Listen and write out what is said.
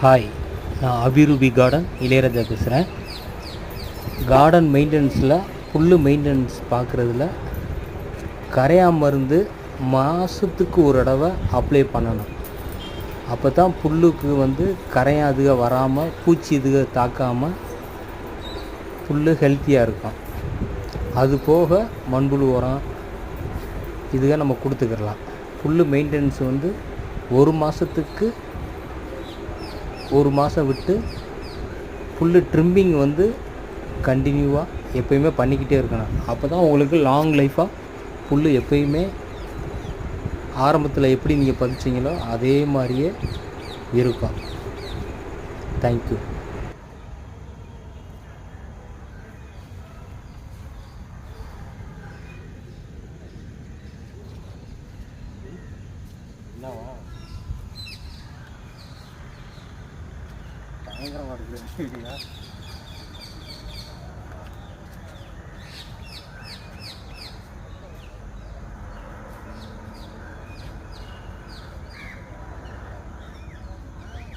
Hi, நான் அபிரூபி garden Ilaiyaraaja பேசுகிறேன். Garden மெயின்டெனன்ஸில் புல் maintenance பார்க்குறதுல கரையா மருந்து மாதத்துக்கு ஒரு தடவை அப்ளை பண்ணணும். அப்போ தான் புல்லுக்கு கரையான் இதுக வராமல், பூச்சி இதுக தாக்காமல் புல் ஹெல்த்தியாக இருக்கும். அது போக மண்புழு உரம் இதுக நம்ம கொடுத்துக்கிடலாம். புல் மெயின்டெனன்ஸ் ஒரு மாதத்துக்கு ஒரு மாதம் விட்டு புல் ட்ரிம்மிங் கண்டினியூவாக எப்போயுமே பண்ணிக்கிட்டே இருக்கணும். அப்போ தான் உங்களுக்கு லாங் லைஃபாக புல் எப்போயுமே ஆரம்பத்தில் எப்படி நீங்கள் பதிச்சிங்களோ அதே மாதிரியே இருக்கும். தேங்க்யூ. என்னவா பயங்கரமாக இருக்குது.